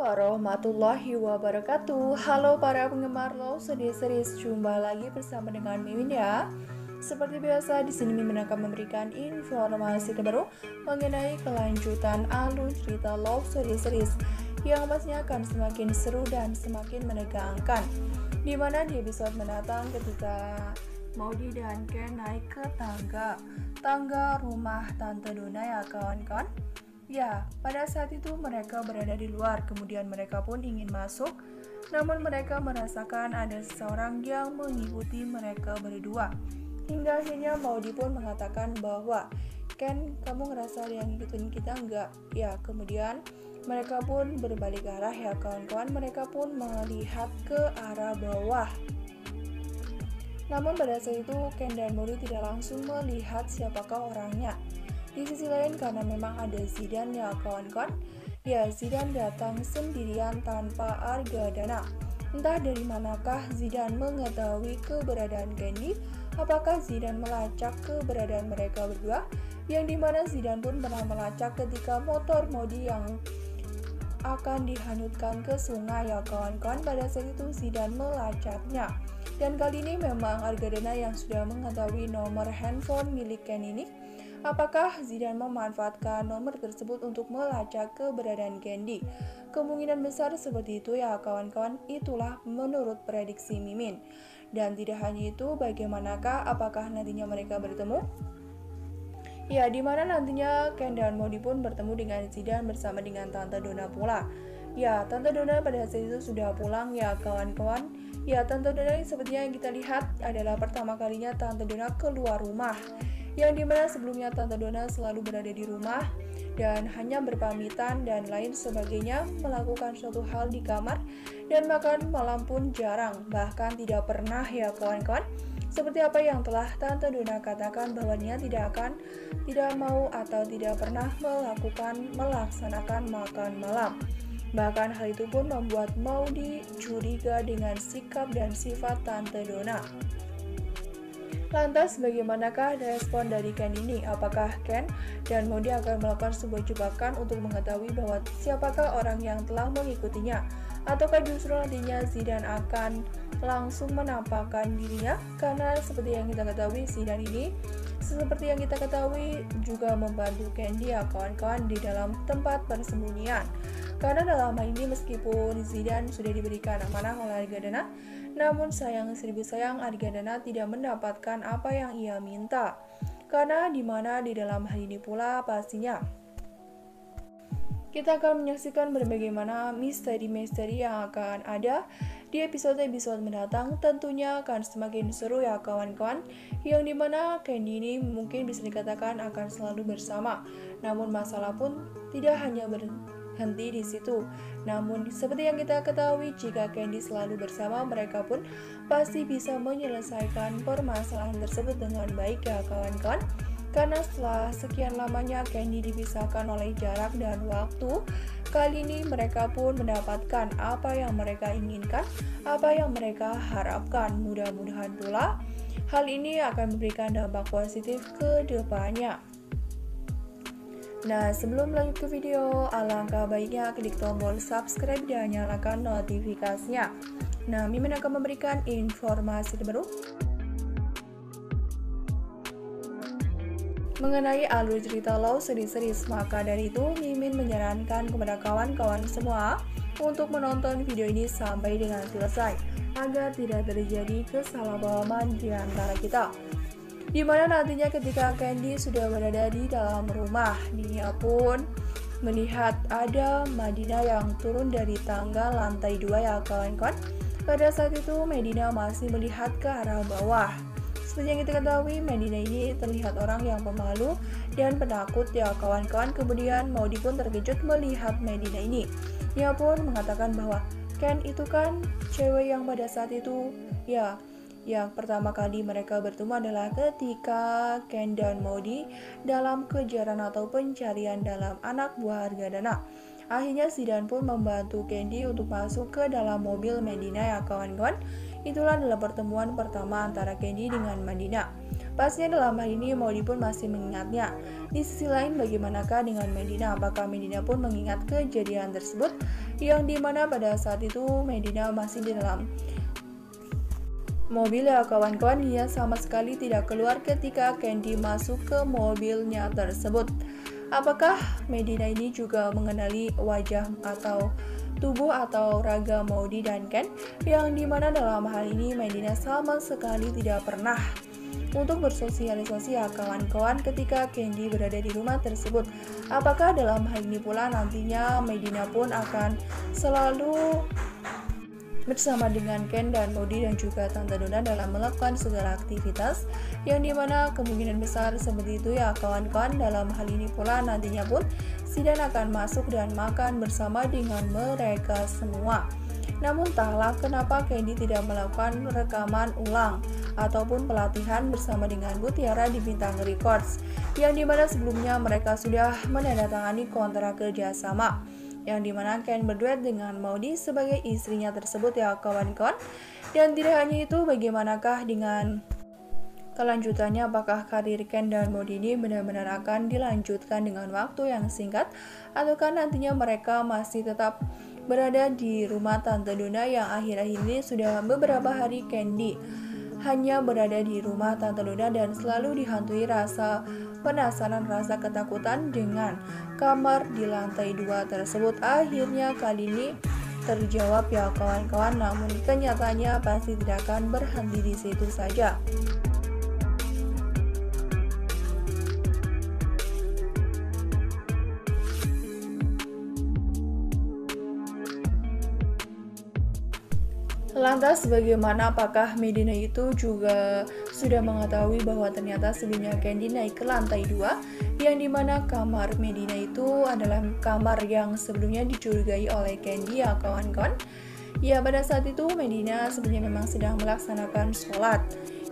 warahmatullahi wabarakatuh. Halo para penggemar Love Series, jumpa lagi bersama dengan Mimin ya. Seperti biasa di sini Mimin akan memberikan informasi terbaru mengenai kelanjutan alur cerita Love Series yang pastinya akan semakin seru dan semakin menegangkan. Dimana di episode mendatang ketika Maudy dan Ken naik ke tangga rumah Tante Dona ya kawan-kawan. Ya, pada saat itu mereka berada di luar, kemudian mereka pun ingin masuk, namun mereka merasakan ada seseorang yang mengikuti mereka berdua. Hingga akhirnya Maudy pun mengatakan bahwa, Ken, kamu ngerasa ada yang ngikutin kita enggak? Ya, kemudian mereka pun berbalik arah ya kawan-kawan, mereka pun melihat ke arah bawah. Namun pada saat itu Ken dan Maudy tidak langsung melihat siapakah orangnya. Di sisi lain karena memang ada Zidan ya kawan-kawan. Ya, Zidan datang sendirian tanpa Argadana. Entah dari manakah Zidan mengetahui keberadaan Candy. Apakah Zidan melacak keberadaan mereka berdua? Yang dimana Zidan pun pernah melacak ketika motor Maudy yang akan dihanyutkan ke sungai ya kawan-kawan. Pada saat itu Zidan melacaknya. Dan kali ini memang Argadana yang sudah mengetahui nomor handphone milik Ken ini. Apakah Zidan memanfaatkan nomor tersebut untuk melacak keberadaan Candy? Kemungkinan besar seperti itu ya kawan-kawan, itulah menurut prediksi Mimin. Dan tidak hanya itu, bagaimanakah apakah nantinya mereka bertemu? Ya, dimana nantinya Ken dan Maudy pun bertemu dengan Zidan bersama dengan Tante Dona pula. Ya, Tante Dona pada saat itu sudah pulang ya kawan-kawan. Ya, Tante Dona yang sepertinya yang kita lihat adalah pertama kalinya Tante Dona keluar rumah. Yang dimana sebelumnya Tante Dona selalu berada di rumah dan hanya berpamitan dan lain sebagainya, melakukan suatu hal di kamar, dan makan malam pun jarang, bahkan tidak pernah ya kawan-kawan. Seperti apa yang telah Tante Dona katakan bahwa dia tidak mau atau tidak pernah melaksanakan makan malam. Bahkan hal itu pun membuat Maudy curiga dengan sikap dan sifat Tante Dona. Lantas bagaimanakah respon dari Ken ini? Apakah Ken dan Maudy akan melakukan sebuah jebakan untuk mengetahui bahwa siapakah orang yang telah mengikutinya? Ataukah justru nantinya Zidan akan langsung menampakkan dirinya? Karena seperti yang kita ketahui, Zidan ini seperti yang kita ketahui juga membantu Candy ya kawan-kawan di dalam tempat persembunyian. Karena dalam hal ini meskipun Zidan sudah diberikan amanah oleh Argadana, namun sayang seribu sayang Argadana tidak mendapatkan apa yang ia minta. Karena dimana di dalam hal ini pula pastinya kita akan menyaksikan berbagai misteri-misteri yang akan ada di episode-episode mendatang. Tentunya akan semakin seru ya kawan-kawan, yang dimana Candy ini mungkin bisa dikatakan akan selalu bersama. Namun masalah pun tidak hanya berhenti di situ. Namun seperti yang kita ketahui, jika Candy selalu bersama, mereka pun pasti bisa menyelesaikan permasalahan tersebut dengan baik ya kawan-kawan. Karena setelah sekian lamanya Candy dipisahkan oleh jarak dan waktu, kali ini mereka pun mendapatkan apa yang mereka inginkan, apa yang mereka harapkan. Mudah-mudahan pula hal ini akan memberikan dampak positif ke depannya. Nah, sebelum lanjut ke video, alangkah baiknya klik tombol subscribe dan nyalakan notifikasinya. Nah, Mimin akan memberikan informasi terbaru mengenai alur cerita Love Series. Maka dari itu Mimin menyarankan kepada kawan-kawan semua untuk menonton video ini sampai dengan selesai agar tidak terjadi kesalahpahaman di antara kita. Dimana nantinya ketika Candy sudah berada di dalam rumah, dia pun melihat ada Medina yang turun dari tangga lantai 2 ya kawan-kawan. Pada saat itu Medina masih melihat ke arah bawah. Seperti yang kita ketahui, Medina ini terlihat orang yang pemalu dan penakut ya kawan-kawan. Kemudian Maudy pun terkejut melihat Medina ini. Dia pun mengatakan bahwa Ken itu kan cewek yang pada saat itu ya, yang pertama kali mereka bertemu adalah ketika Ken dan Maudy dalam kejaran atau pencarian dalam anak buah Argadana. Akhirnya Zidan pun membantu Candy untuk masuk ke dalam mobil Medina ya kawan-kawan. Itulah adalah pertemuan pertama antara Candy dengan Medina. Pastinya dalam hal ini Maudy pun masih mengingatnya. Di sisi lain bagaimanakah dengan Medina? Apakah Medina pun mengingat kejadian tersebut? yang dimana pada saat itu Medina masih di dalam mobil ya kawan-kawan. Ia sama sekali tidak keluar ketika Candy masuk ke mobilnya tersebut. Apakah Medina ini juga mengenali wajah atau tubuh atau raga Maudy dan Ken, yang dimana dalam hal ini Medina sama sekali tidak pernah untuk bersosialisasi ya kawan-kawan ketika Candy berada di rumah tersebut. Apakah dalam hal ini pula nantinya Medina pun akan selalu bersama dengan Ken dan Maudy dan juga Tante Dona dalam melakukan segala aktivitas, yang dimana kemungkinan besar seperti itu ya kawan-kawan. Dalam hal ini pula nantinya pun Zidan akan masuk dan makan bersama dengan mereka semua. Namun entahlah kenapa Candy tidak melakukan rekaman ulang ataupun pelatihan bersama dengan Mutiara di Bintang Records, yang dimana sebelumnya mereka sudah menandatangani kontrak kerjasama, yang dimana Ken berduet dengan Maudy sebagai istrinya tersebut ya kawan-kawan. Dan tidak hanya itu, bagaimanakah dengan kelanjutannya, apakah karir Ken dan Maudy ini benar-benar akan dilanjutkan dengan waktu yang singkat, ataukah nantinya mereka masih tetap berada di rumah Tante Dona, yang akhir-akhir ini sudah beberapa hari Candy hanya berada di rumah Tante Dona dan selalu dihantui rasa penasaran, rasa ketakutan dengan kamar di lantai 2 tersebut. Akhirnya kali ini terjawab ya kawan-kawan, namun kenyataannya pasti tidak akan berhenti di situ saja. Lantas bagaimana, apakah Medina itu juga sudah mengetahui bahwa ternyata sebelumnya Candy naik ke lantai 2, yang dimana kamar Medina itu adalah kamar yang sebelumnya dicurigai oleh Candy ya kawan-kawan. Ya, pada saat itu Medina sebenarnya memang sedang melaksanakan sholat.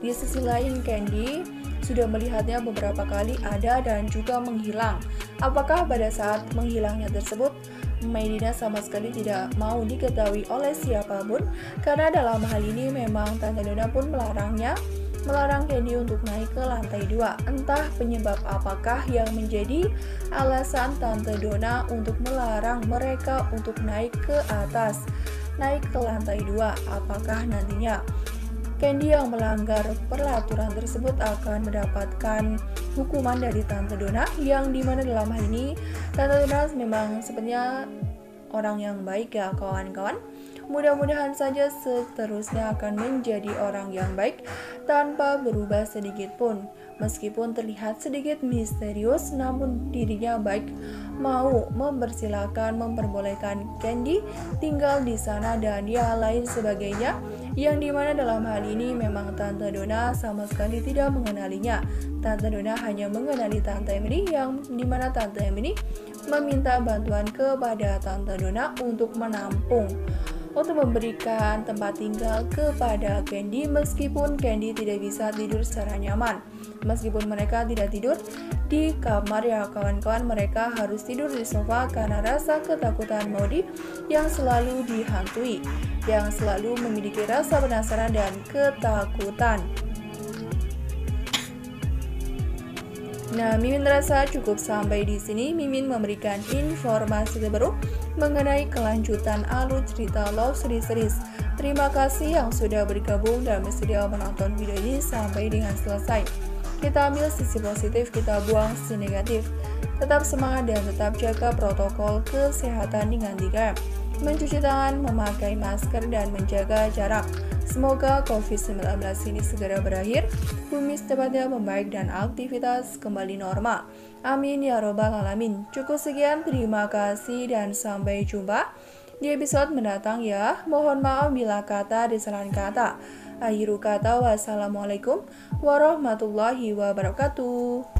Di sisi lain Candy sudah melihatnya beberapa kali ada dan juga menghilang. Apakah pada saat menghilangnya tersebut Medina sama sekali tidak mau diketahui oleh siapapun, karena dalam hal ini memang Tante Dona pun melarang Candy untuk naik ke lantai 2. Entah penyebab apakah yang menjadi alasan Tante Dona untuk melarang mereka untuk naik ke atas, naik ke lantai 2. Apakah nantinya Candy yang melanggar peraturan tersebut akan mendapatkan hukuman dari Tante Dona, yang dimana dalam hal ini Tante Dona memang sebenarnya orang yang baik ya kawan-kawan. Mudah-mudahan saja seterusnya akan menjadi orang yang baik tanpa berubah sedikit pun. Meskipun terlihat sedikit misterius, namun dirinya baik, mau memperbolehkan Candy tinggal di sana dan ya lain sebagainya, yang dimana dalam hal ini memang Tante Dona sama sekali tidak mengenalinya. Tante Dona hanya mengenali Tante Emily, yang dimana Tante Emily meminta bantuan kepada Tante Dona untuk menampung, untuk memberikan tempat tinggal kepada Candy, meskipun Candy tidak bisa tidur secara nyaman. Meskipun mereka tidak tidur di kamar ya kawan-kawan, mereka harus tidur di sofa karena rasa ketakutan Maudy yang selalu dihantui, yang selalu memiliki rasa penasaran dan ketakutan. Nah, Mimin rasa cukup sampai di sini. Mimin memberikan informasi terbaru mengenai kelanjutan alur cerita Love Series. Terima kasih yang sudah bergabung dan bersedia menonton video ini sampai dengan selesai. Kita ambil sisi positif, kita buang sisi negatif. Tetap semangat dan tetap jaga protokol kesehatan dengan 3M. Mencuci tangan, memakai masker, dan menjaga jarak. Semoga COVID-19 ini segera berakhir, bumi secepatnya membaik dan aktivitas kembali normal. Amin ya robbal alamin. Cukup sekian, terima kasih dan sampai jumpa di episode mendatang ya. Mohon maaf bila kata disalahan kata. Akhiru kata, wassalamualaikum warahmatullahi wabarakatuh.